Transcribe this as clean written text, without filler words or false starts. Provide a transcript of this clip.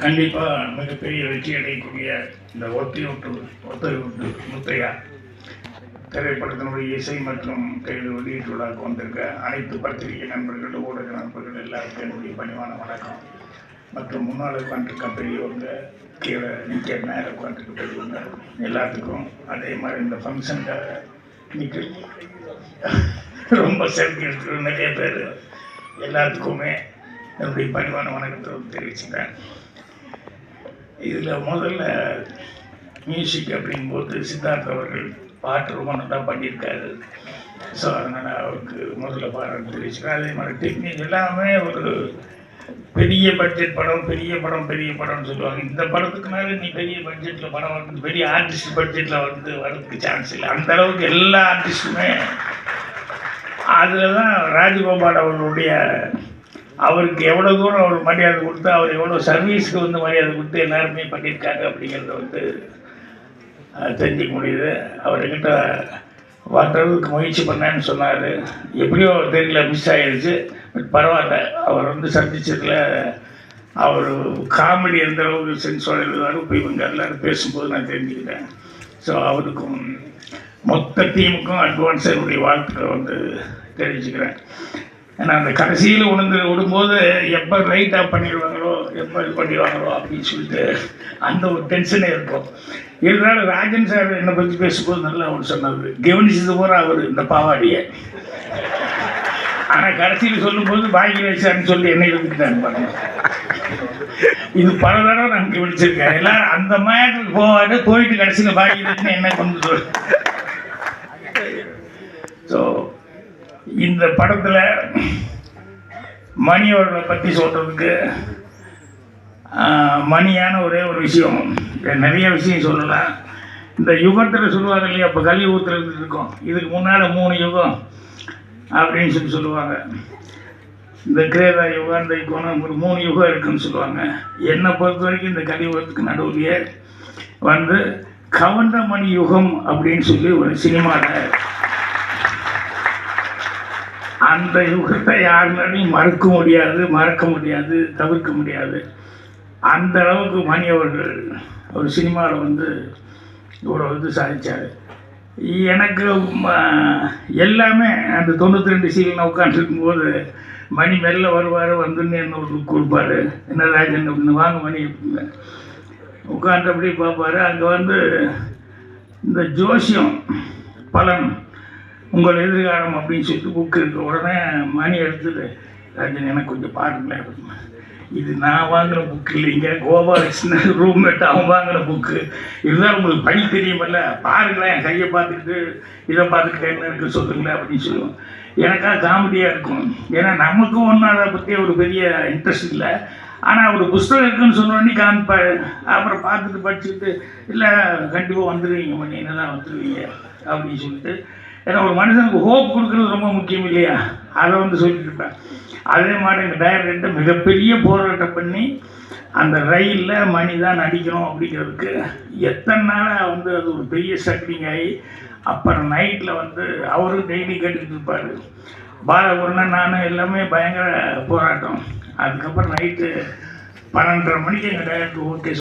கண்டிப்பாக மிகப்பெரிய வெற்றி அடையக்கூடிய இந்த ஒத்தை விட்டு முத்தையா திரைப்படத்தினுடைய இசை மற்றும் கைது வெளியீட்டு விழாவுக்கு வந்திருக்க அனைத்து பத்திரிகை நண்பர்கள், ஊடக நண்பர்கள் எல்லாருக்கும் என்னுடைய பணிவான வணக்கம். மற்றும் முன்னால் உட்காந்துருக்க பெரியவங்க, கீழே நிற்க நேரம் உட்காந்துருக்க பெரியவங்க எல்லாத்துக்கும், அதே மாதிரி இந்த ஃபங்க்ஷனுக்காக நிற்க ரொம்ப செல்ஃபி எடுத்துக்கிற நிறைய பேர் எல்லாத்துக்குமே என்னுடைய பணிவான வணக்கத்தை தெரிவிச்சுக்கிறேன். இதில் முதல்ல மியூசிக் அப்படிங்கும்போது சித்தார்த் அவர்கள் பாட்டு ரொம்ப நல்லா பண்ணியிருக்காரு. ஸோ அதனால் அவருக்கு முதல்ல பாராட்டு தெரிவிச்சுக்கிறேன். அதே மாதிரி டெக்னிக் எல்லாமே ஒரு பெரிய பட்ஜெட் படம், பெரிய படம்னு சொல்லுவாங்க. இந்த படத்துக்குனால நீ பெரிய பட்ஜெட்டில் படம் வந்து பெரிய ஆர்டிஸ்ட் பட்ஜெட்டில் வந்து வரதுக்கு சான்ஸ் இல்லை. அந்த அளவுக்கு எல்லா ஆர்டிஸ்ட்டுமே அதில் தான் ராஜகோபால் அவர்களுடைய அவருக்கு எவ்வளோ தூரம் அவர் மரியாதை கொடுத்து, அவர் எவ்வளோ சர்வீஸுக்கு வந்து மரியாதை கொடுத்து எல்லாருமே பண்ணியிருக்காங்க அப்படிங்கிறத வந்து தெரிஞ்சிக்க முடியுது. அவர்கிட்ட வாட்டுறதுக்கு முயற்சி பண்ணேன்னு சொன்னார். எப்படியோ தெரியல, மிஸ் ஆகிடுச்சு. பட் பரவாயில்ல, அவர் வந்து சந்திச்சதில் அவர் காமெடி எந்த அளவுக்கு சென்ஸோட எழுதுவார் இப்போ இவங்க எல்லோரும் பேசும்போது நான் தெரிஞ்சுக்கிட்டேன். ஸோ அவருக்கும் மொத்த டீமுக்கும் அட்வான்ஸாக என்னுடைய வாழ்த்துக்களை வந்து தெரிவிச்சுக்கிறேன். ஏன்னா அந்த கடைசியில் விடும்போது எப்போ லைட் ஆஃப் பண்ணிடுவாங்களோ, எப்போ இது பண்ணிடுவாங்களோ அப்படின்னு சொல்லிட்டு அந்த ஒரு டென்ஷனே இருக்கும். இருந்தாலும் ராஜன் சார் என்னை பற்றி பேசும்போது நல்லா அவர் சொன்னார், கவனிச்சது போகிற அவர் இந்த பாவாடியை. ஆனால் கடைசியில் சொல்லும்போது பாக்கியராஜ் சொல்லி என்னை எழுதிக்கிட்டாங்க பாருங்க. இது பல தடவை நான் கவனிச்சிருக்கேன். எல்லாரும் அந்த மாதிரி போயிட்டு கடைசியில் பாக்கியராஜ் என்ன கொண்டு சொல். ஸோ இந்த படத்தில் மணி அவர்களை பற்றி சொல்கிறதுக்கு மணியான ஒரே ஒரு விஷயம், நிறைய விஷயம் சொல்லலாம். இந்த யுகத்தில் சொல்லுவாங்க இல்லையா, இப்போ கலியுகத்தில் இருக்கோம், இதுக்கு முன்னால் 3 யுகம் அப்படின்னு சொல்லுவாங்க. இந்த கிரேதா யுகம், இந்த யுகம், ஒரு 3 யுகம் இருக்குதுன்னு சொல்லுவாங்க. என்னை பொறுத்த வரைக்கும் இந்த கலியுகத்துக்கு நடுவுலையே வந்து கவண்டமணி யுகம் அப்படின்னு சொல்லி ஒரு சினிமாவில் அந்த யுகத்தை யாருனாலையும் மறக்க முடியாது, தவிர்க்க முடியாது. அந்த அளவுக்கு மணி அவர்கள் ஒரு சினிமாவில் வந்து இவ்வளோ வந்து சாதித்தார். எனக்கு எல்லாமே அந்த 92 சீனில் உட்காந்துருக்கும்போது மணி மெல்ல வருவார், வந்துன்னு என்ன ஒரு லுக் கொடுப்பார், என்ன ராஜன் அப்படின்னு, வாங்க மணி அப்படின்னு உட்காந்து அப்படி பார்ப்பார். அங்கே வந்து இந்த ஜோசியம் பலன் உங்கள் எதிர்காலம் அப்படின்னு சொல்லிட்டு புக்கு இருக்கு. உடனே மணி எடுத்துட்டு, ராஜன் எனக்கு கொஞ்சம் பாருங்களேன் அப்படின்னு. இது நான் வாங்கின புக்கு இல்லைங்க, கோபாலகிருஷ்ணன் ரூம்மேட் அவன் வாங்கின புக்கு. இருந்தாலும் உங்களுக்கு பணி தெரியுமில்ல, பாருங்களேன், என் கையை பார்த்துக்கிட்டு இதை பார்த்துக்கிட்டு என்ன இருக்குது சொல்லுங்களேன் அப்படின்னு சொல்லுவோம். எனக்காக காமெடியாக இருக்கும். ஏன்னா நமக்கும் ஒன்றும் அதை பற்றி ஒரு பெரிய இன்ட்ரெஸ்ட் இல்லை. ஆனால் ஒரு புஸ்தகம் இருக்குதுன்னு சொன்னோடனே காமிப்பார். அப்புறம் பார்த்துட்டு படிச்சுட்டு, இல்லை கண்டிப்பாக வந்துடுவீங்க மணி, என்னதான் வந்துடுவீங்க அப்படின்னு சொல்லிட்டு. ஏன்னா ஒரு மனுஷனுக்கு ஹோப் கொடுக்குறது ரொம்ப முக்கியம் இல்லையா, அதை வந்து சொல்லிட்டு இருப்பேன். அதே மாதிரி எங்கள் டைரக்டர்கிட்ட மிகப்பெரிய போராட்டம் பண்ணி அந்த ரயிலில் மணி தான் நடிக்கணும் அப்படிங்கிறதுக்கு எத்தனை நாளாக வந்து அது ஒரு பெரிய ஸ்ட்ரக்லிங் ஆகி, அப்புறம் நைட்டில் வந்து அவரும் டெய்லி கேட்டுக்கிட்டு இருப்பார். பாலகுருனா நானும் எல்லாமே பயங்கர போராட்டம். அதுக்கப்புறம் நைட்டு 12:30 மணிக்கு எங்கள் டைரக்டர் ஓகே